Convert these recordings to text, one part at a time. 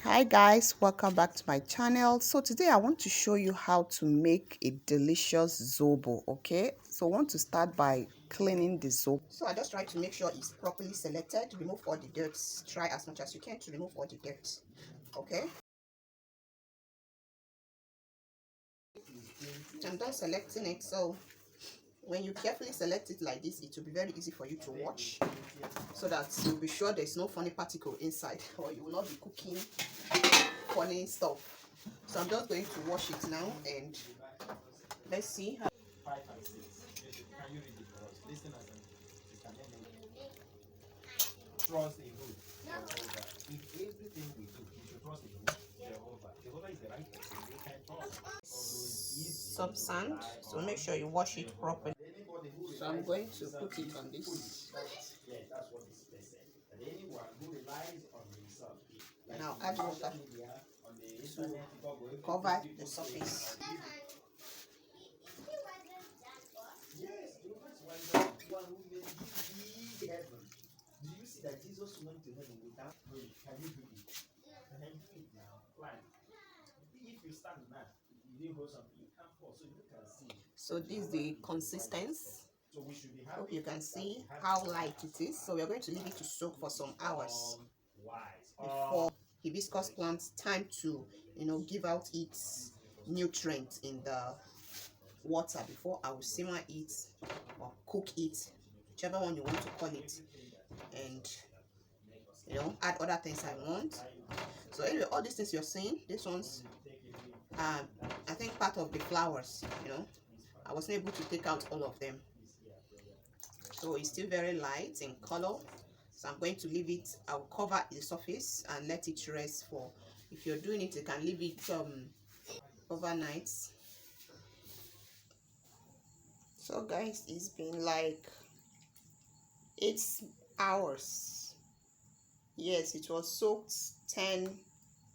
Hi guys, welcome back to my channel. So today I want to show you how to make a delicious zobo. Okay, so I want to start by cleaning the zobo. So I just try to make sure it's properly selected, remove all the dirt. Try as much as you can to remove all the dirt. Okay, I'm done selecting it. So when you carefully select it like this, it will be very easy for you to watch, so that you'll be sure there's no funny particle inside, or you will not be cooking funny stuff. So I'm just going to wash it now, and let's see how. 5 and 6. Can you read it for us? Listen as trust in who? Jehovah. In everything we do, we should trust in who? Jehovah. Jehovah is the right person. We can trust. Some sand, so make sure you wash it properly. So I'm going to put it on this. Yes, that's what is said. That anyone who relies on himself. Now add water to cover the surface. Yes, one who made big heaven. Do you see that Jesus went to heaven without praying? Can you do it? Can I do it now? Like, if you stand now, you didn't hold something, you can't fall, so you can see. So this is the consistency. So we should be happy. Hope you can see how light it is. So we are going to leave it to soak for some hours before hibiscus plants time to, give out its nutrients in the water. Before I will simmer it or cook it, whichever one you want to call it, and add other things I want. So anyway, all these things you're seeing, these ones, I think part of the flowers, I wasn't able to take out all of them, so it's still very light in color. So I'm going to leave it. I'll cover the surface and let it rest for, if you're doing it, you can leave it overnight. So guys, it's been like 8 hours. Yes, it was soaked 10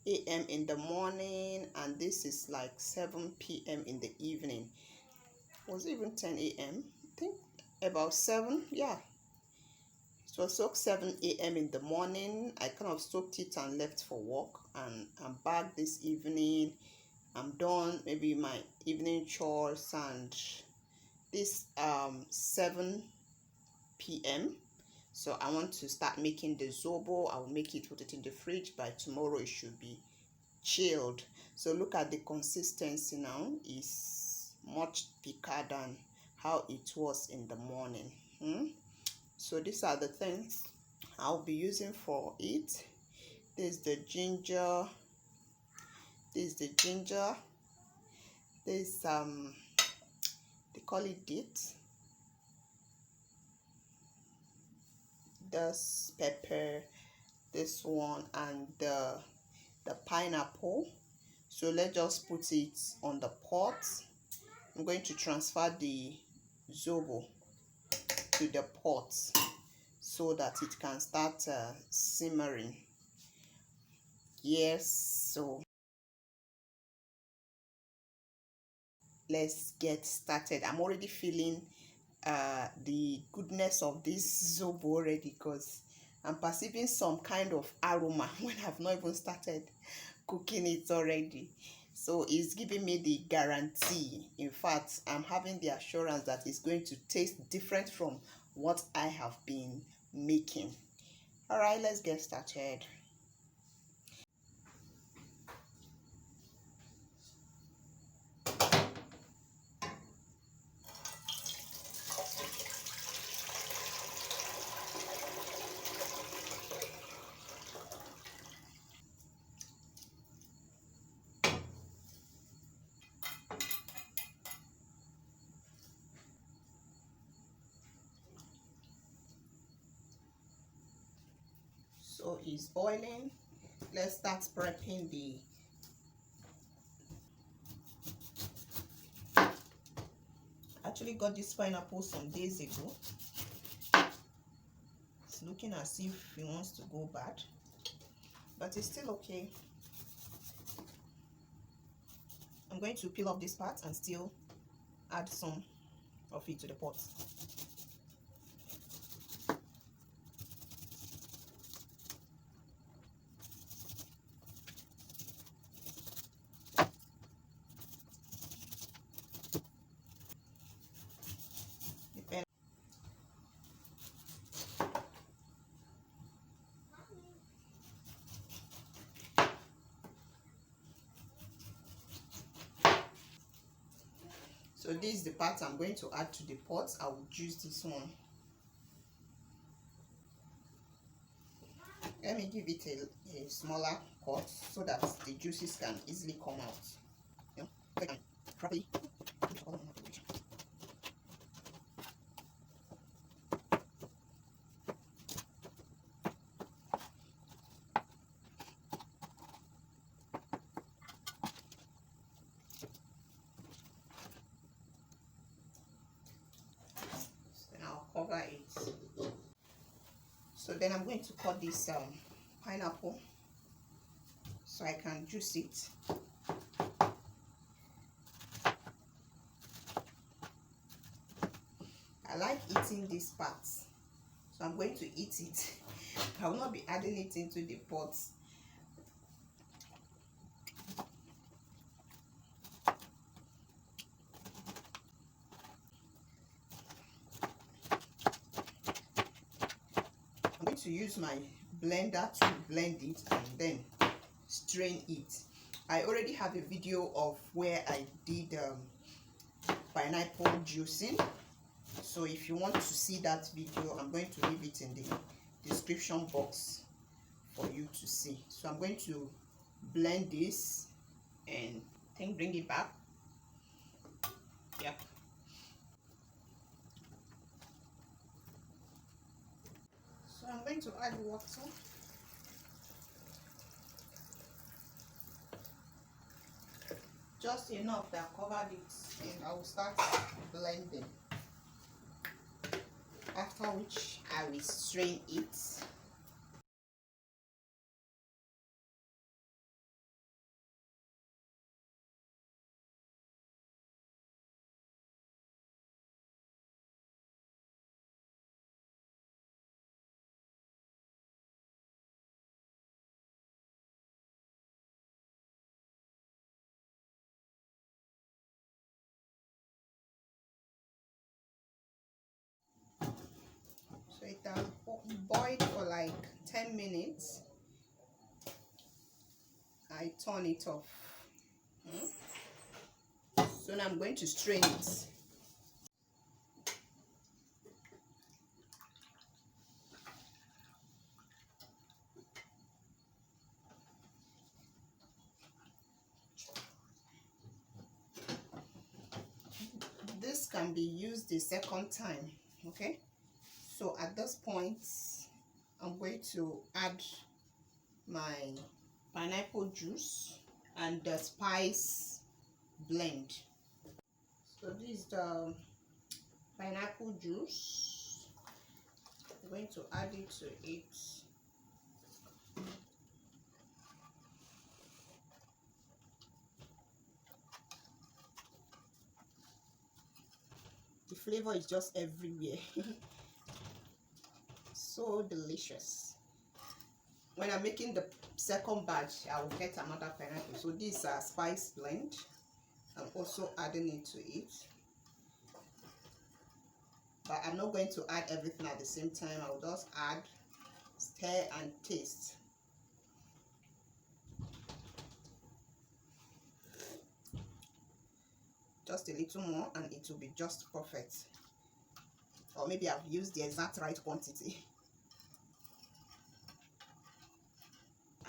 a.m. in the morning, and this is like 7 p.m. in the evening. Was it even 10 a.m.? I think about 7. Yeah, it was soaked 7 a.m. in the morning. I kind of soaked it and left for work, and I'm back this evening. I'm done maybe my evening chores, and this 7 p.m. So I want to start making the zobo. I will make it, put it in the fridge. By tomorrow it should be chilled. So look at the consistency now. Is much thicker than how it was in the morning. So these are the things I'll be using for it. This is the ginger. This they call it dit. This pepper, this one, and the pineapple. So let's just put it on the pot. I'm going to transfer the zobo to the pot so that it can start simmering. Yes, so let's get started. I'm already feeling the goodness of this zobo already, because I'm perceiving some kind of aroma when I've not even started cooking it already. So it's giving me the guarantee. In fact, I'm having the assurance that it's going to taste different from what I have been making. All right, let's get started. So it's boiling. Let's start prepping the actually got this pineapple some days ago. It's looking as if it wants to go bad, but it's still okay. I'm going to peel off this part and still add some of it to the pot. So this is the part I'm going to add to the pot. I will juice this one. Let me give it a smaller cut so that the juices can easily come out. You know, so I can properly. Then I'll cover it. So then I'm going to cut this pineapple so I can juice it. I like eating this part, so I'm going to eat it. I will not be adding it into the pot. I'm going to use my blender to blend it and then strain it. I already have a video of where I did pineapple juicing, so if you want to see that video, I'm going to leave it in the description box for you to see. So I'm going to blend this and bring it back. Yeah. So I'm going to add water. Just enough that covered it, and I will start blending. After which I will strain it. So it has boiled for like 10 minutes. I turn it off. So now I'm going to strain it. This can be used the second time, okay? So at this point, I'm going to add my pineapple juice and the spice blend. So this is the pineapple juice. I'm going to add it to it. The flavor is just everywhere. So delicious. When I'm making the second batch, I will get another pineapple. So this is a spice blend. I'm also adding it to it, but I'm not going to add everything at the same time. I will just add, stir and taste. Just a little more and it will be just perfect. Or maybe I've used the exact right quantity.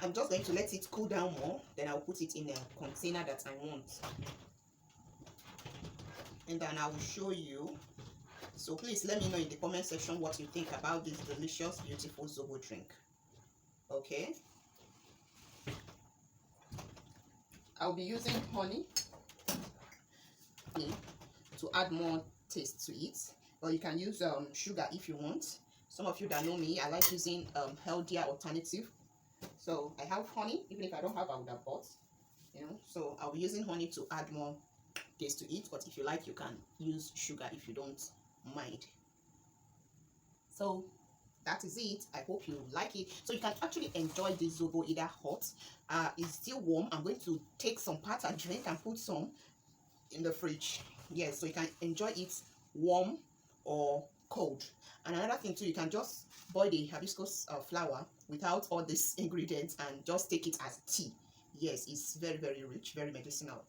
I'm just going to let it cool down more, then I'll put it in a container that I want. And then I will show you. So please let me know in the comment section what you think about this delicious, beautiful Zobo drink. Okay. I'll be using honey to add more taste to it. Or you can use sugar if you want. Some of you that know me, I like using healthier alternative. So I have honey. Even if I don't have, I would have bought. You know, so I'll be using honey to add more taste to it. But if you like, you can use sugar if you don't mind. So that is it. I hope you like it. So you can actually enjoy this Zobo either hot. It's still warm. I'm going to take some part and drink and put some in the fridge. Yes, so you can enjoy it warm or cold. And another thing too, you can just boil the hibiscus flower without all these ingredients and just take it as tea. Yes, it's very, very rich, very medicinal.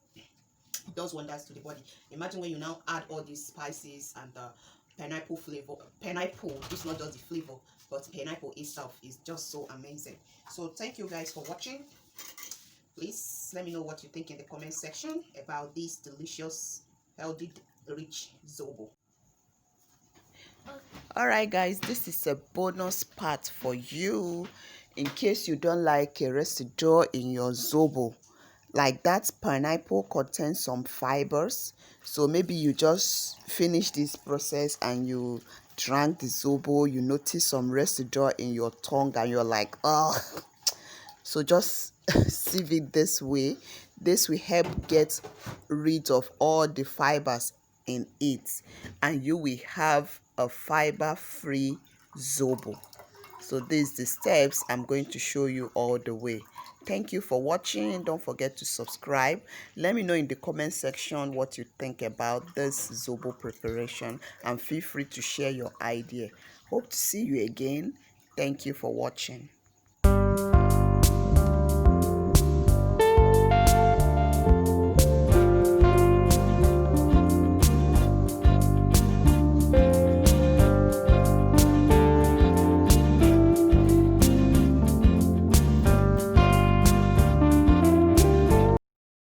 It does wonders to the body. Imagine when you now add all these spices and the pineapple flavor. Pineapple is not just the flavor, but pineapple itself is just so amazing. So thank you guys for watching. Please let me know what you think in the comment section about this delicious, healthy, rich Zobo. Alright guys, this is a bonus part for you in case you don't like a residue in your Zobo. Like that pineapple contains some fibers, so maybe you just finish this process and you drank the Zobo, you notice some residue in your tongue and you're like, oh, so just sieve it this way. This will help get rid of all the fibers in it, and you will have a fiber-free Zobo. So these the steps I'm going to show you all the way. Thank you for watching. Don't forget to subscribe. Let me know in the comment section what you think about this Zobo preparation, and feel free to share your idea. Hope to see you again. Thank you for watching.